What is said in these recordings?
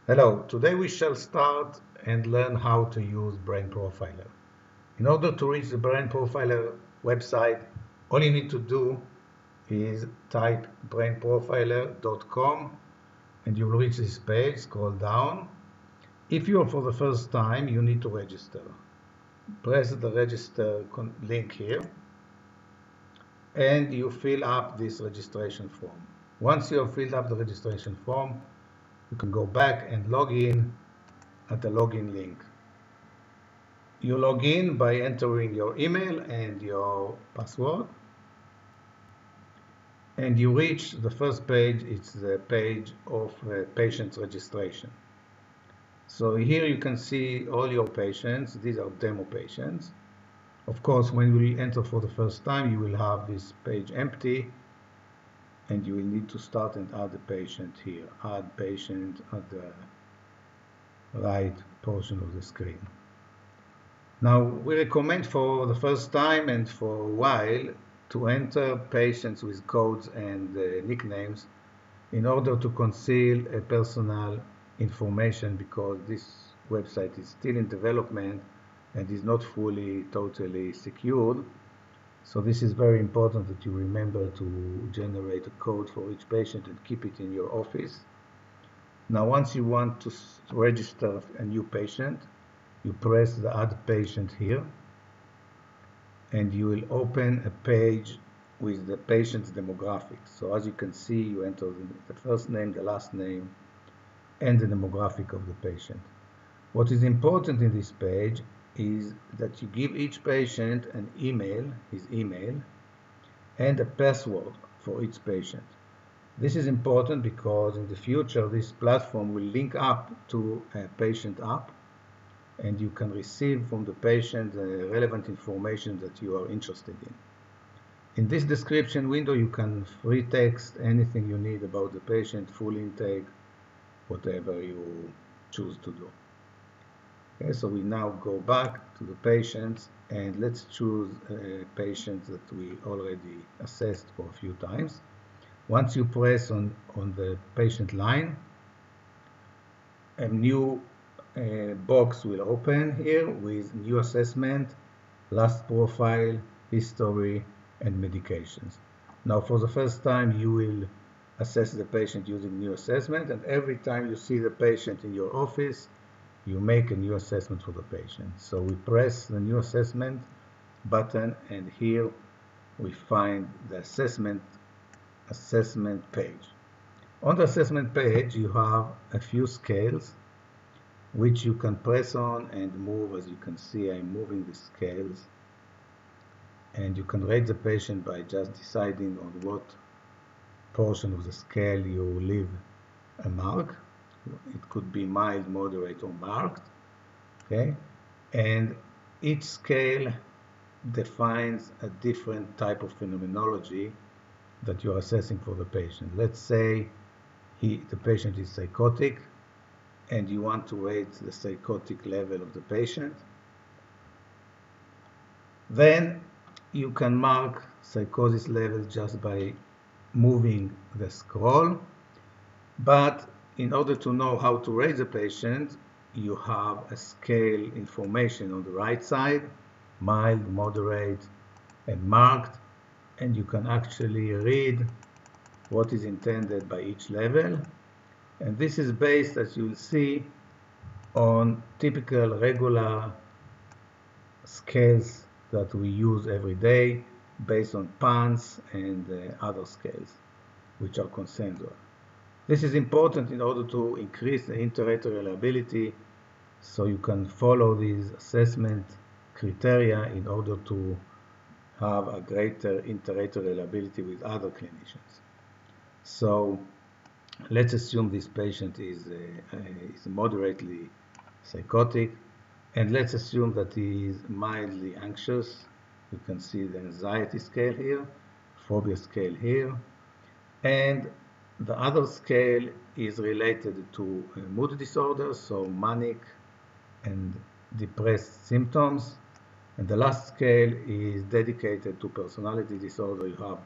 Hello, today we shall start and learn how to use Brain Profiler. In order to reach the Brain Profiler website, all you need to do is type brainprofiler.com and you will reach this page. Scroll down. If you're for the first time, you need to register. Press the register link here and you fill up this registration form. Once you have filled up the registration form, you can go back and log in at the login link. You log in by entering your email and your password, and you reach the first page. It's the page of patient's registration. So here you can see all your patients. These are demo patients. Of course, when you enter for the first time, you will have this page empty, and you will need to start and add a patient here. Add patient at the right portion of the screen. Now, we recommend for the first time and for a while to enter patients with codes and nicknames in order to conceal personal information, because this website is still in development and is not fully, totally secured. So this is very important that you remember to generate a code for each patient and keep it in your office. Now, once you want to register a new patient, you press the Add Patient here, and you will open a page with the patient's demographics. So as you can see, you enter the first name, the last name, and the demographic of the patient. What is important in this page is that you give each patient an email, his email, and a password for each patient. This is important because in the future, this platform will link up to a patient app, and you can receive from the patient the relevant information that you are interested in. In this description window, you can free text anything you need about the patient, full intake, whatever you choose to do. Okay, so we now go back to the patients, and let's choose a patient that we already assessed for a few times. Once you press on the patient line, a new box will open here with new assessment, last profile, history, and medications. Now, for the first time, you will assess the patient using new assessment, and every time you see the patient in your office, you make a new assessment for the patient. So we press the new assessment button, and here we find the assessment page. On the assessment page, you have a few scales which you can press on and move. As you can see, I'm moving the scales, and you can rate the patient by just deciding on what portion of the scale you leave a mark. It could be mild, moderate, or marked. Okay, and each scale defines a different type of phenomenology that you're assessing for the patient. Let's say the patient is psychotic, and you want to rate the psychotic level of the patient. Then you can mark psychosis level just by moving the scroll. But in order to know how to rate the patient, you have a scale information on the right side, mild, moderate, and marked, and you can actually read what is intended by each level. And this is based, as you'll see, on typical regular scales that we use every day based on PANSS and other scales, which are consensual. This is important in order to increase the inter-rater reliability, so you can follow these assessment criteria in order to have a greater inter-rater reliability with other clinicians. So let's assume this patient is moderately psychotic, and let's assume that he is mildly anxious. You can see the anxiety scale here, phobia scale here, and the other scale is related to mood disorders, so manic and depressed symptoms. And the last scale is dedicated to personality disorder. You have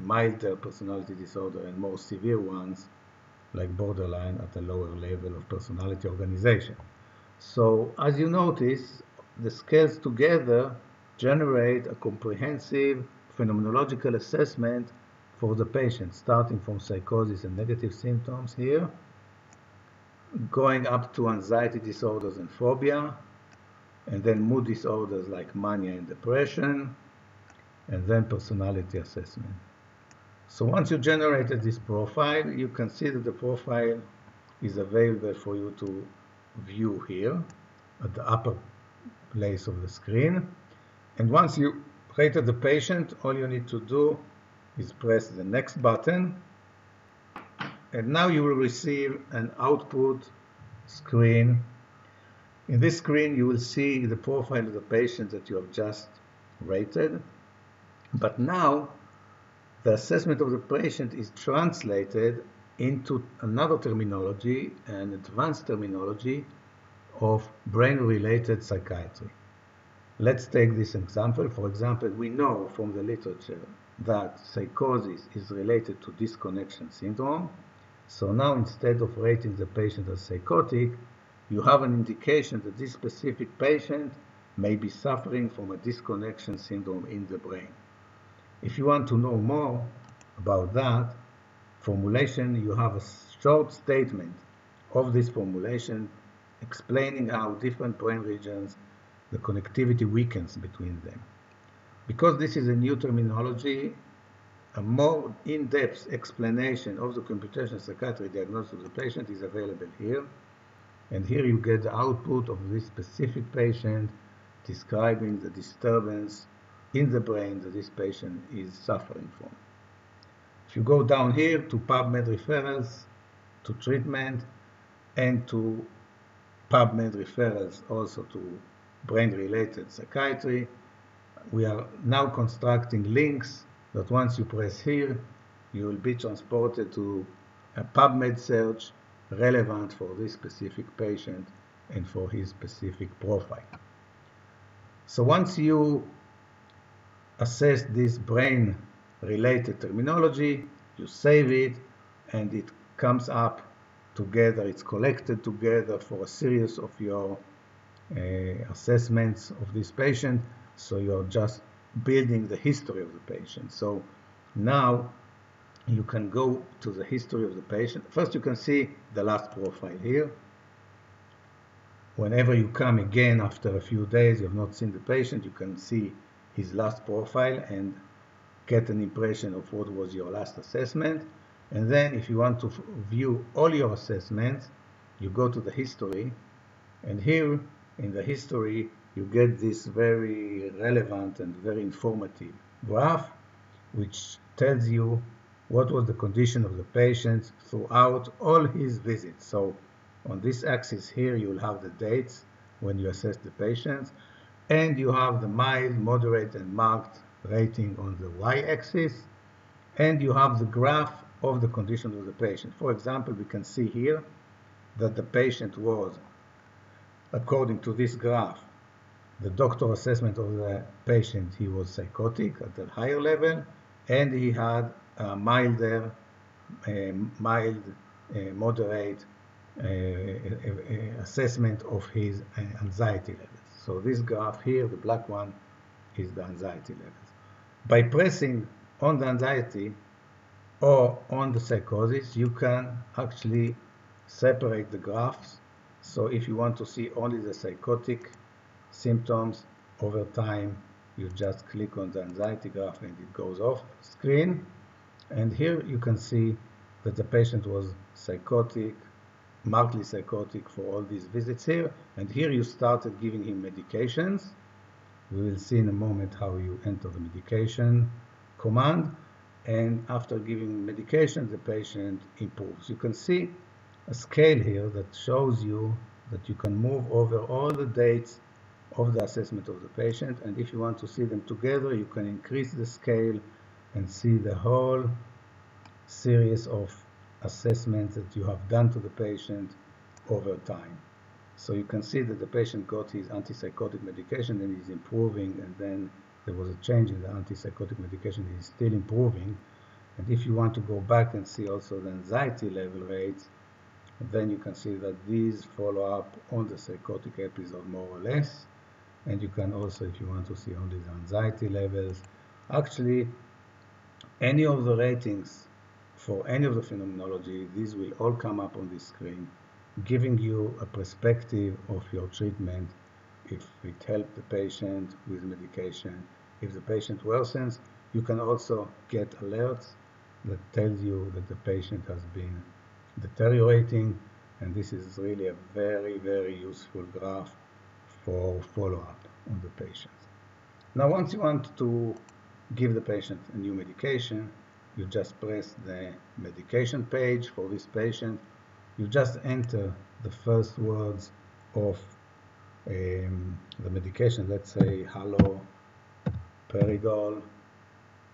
milder personality disorder and more severe ones. like borderline at a lower level of personality organization. So as you notice, the scales together generate a comprehensive phenomenological assessment for the patient, starting from psychosis and negative symptoms here, going up to anxiety disorders and phobia, and then mood disorders like mania and depression, and then personality assessment. So once you generated this profile, you can see that the profile is available for you to view here at the upper place of the screen. And once you rated the patient, all you need to do is press the next button. And now you will receive an output screen. In this screen, you will see the profile of the patient that you have just rated. But now, the assessment of the patient is translated into another terminology, an advanced terminology of brain-related psychiatry. Let's take this example. For example, we know from the literature that psychosis is related to disconnection syndrome. So now instead of rating the patient as psychotic, you have an indication that this specific patient may be suffering from a disconnection syndrome in the brain. If you want to know more about that formulation, you have a short statement of this formulation explaining how different brain regions, the connectivity weakens between them. Because this is a new terminology, a more in-depth explanation of the computational psychiatry diagnosis of the patient is available here. And here you get the output of this specific patient describing the disturbance in the brain that this patient is suffering from. If you go down here to PubMed referrals, to treatment, and to PubMed referrals also to brain-related psychiatry, we are now constructing links that once you press here, you will be transported to a PubMed search relevant for this specific patient and for his specific profile. So once you assess this brain-related terminology, you save it, and it comes up together, it's collected together for a series of your assessments of this patient. So you're just building the history of the patient. So now you can go to the history of the patient. First, you can see the last profile here. Whenever you come again after a few days, you have not seen the patient, you can see his last profile and get an impression of what was your last assessment. And then if you want to view all your assessments, you go to the history, and here in the history you get this very relevant and very informative graph which tells you what was the condition of the patient throughout all his visits. So on this axis here you'll have the dates when you assess the patients, and you have the mild, moderate, and marked rating on the y-axis, and you have the graph of the condition of the patient. For example, we can see here that the patient was, according to this graph, the doctor assessment of the patient, he was psychotic at the higher level, and he had a milder, moderate assessment of his anxiety levels. So this graph here, the black one, is the anxiety levels. By pressing on the anxiety or on the psychosis, you can actually separate the graphs. So if you want to see only the psychotic symptoms over time, you just click on the anxiety graph and it goes off screen. And here you can see that the patient was psychotic, markedly psychotic for all these visits here. And here you started giving him medications. We will see in a moment how you enter the medication command. And after giving medication, the patient improves. You can see a scale here that shows you that you can move over all the dates of the assessment of the patient. And if you want to see them together, you can increase the scale and see the whole series of assessments that you have done to the patient over time. So you can see that the patient got his antipsychotic medication and he's improving, and then there was a change in the antipsychotic medication, he's still improving, And if you want to go back and see also the anxiety level rates, then you can see that these follow up on the psychotic episode more or less. And you can also, if you want to see only the anxiety levels, actually any of the ratings for any of the phenomenology, these will all come up on this screen, giving you a perspective of your treatment, if it helped the patient with medication. If the patient worsens, you can also get alerts that tells you that the patient has been deteriorating, and this is really a very, very useful graph for follow-up on the patient. Now, once you want to give the patient a new medication, you just press the medication page for this patient. You just enter the first words of the medication, let's say haloperidol.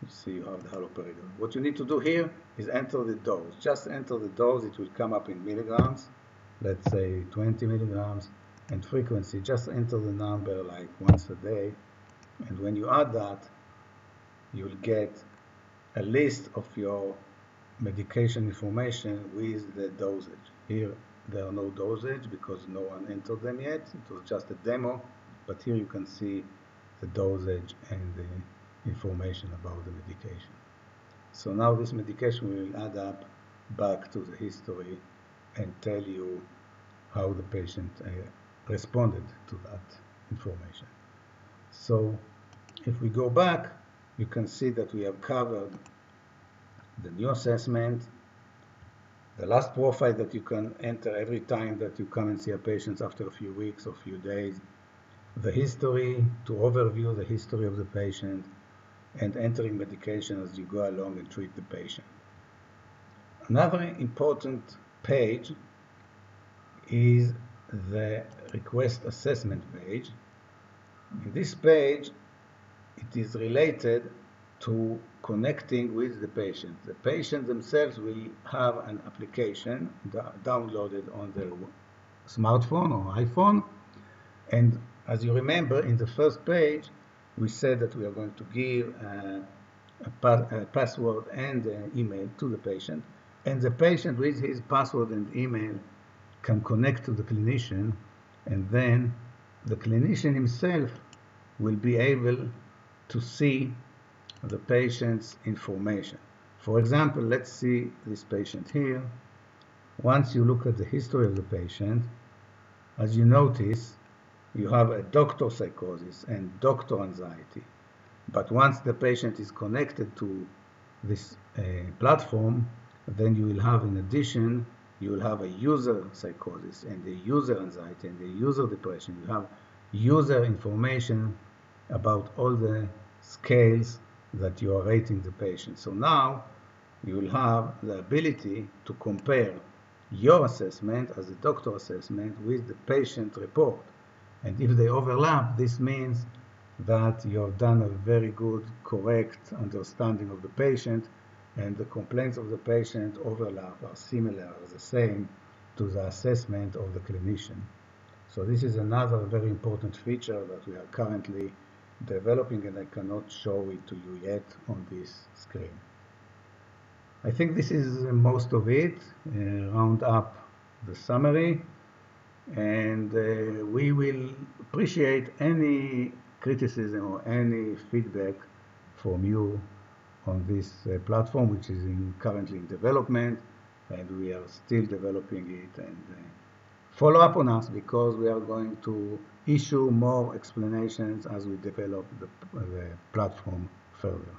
You see you have the haloperidol. What you need to do here is enter the dose. Just enter the dose. It will come up in milligrams, let's say 20 milligrams, and frequency. Just enter the number like once a day, and when you add that, you'll get a list of your medication information with the dosage. Here there are no dosage because no one entered them yet. It was just a demo, but here you can see the dosage and the information about the medication. So now this medication will add up back to the history and tell you how the patient responded to that information. So if we go back, you can see that we have covered the new assessment, the last profile that you can enter every time that you come and see a patient after a few weeks or few days, the history, to overview the history of the patient, and entering medication as you go along and treat the patient. Another important page is the request assessment page. In this page, it is related to connecting with the patient. The patient themselves will have an application downloaded on their smartphone or iPhone. And as you remember, in the first page, we said that we are going to give a password and an email to the patient. And the patient with his password and email can connect to the clinician, and then the clinician himself will be able to see the patient's information. For example, let's see this patient here. Once you look at the history of the patient, as you notice, you have a doctor psychosis and doctor anxiety. But once the patient is connected to this platform, then you will have, in addition, you will have a user psychosis and a user anxiety and a user depression. You have user information about all the scales that you are rating the patient. So now you will have the ability to compare your assessment as a doctor assessment with the patient report. And if they overlap, this means that you have done a very good, correct understanding of the patient, and the complaints of the patient overlap, are similar, are the same to the assessment of the clinician. So this is another very important feature that we are currently developing, and I cannot show it to you yet on this screen. I think this is most of it. Round up the summary, and we will appreciate any criticism or any feedback from you on this platform, which is currently in development, and we are still developing it. And follow up on us, because we are going to issue more explanations as we develop the platform further.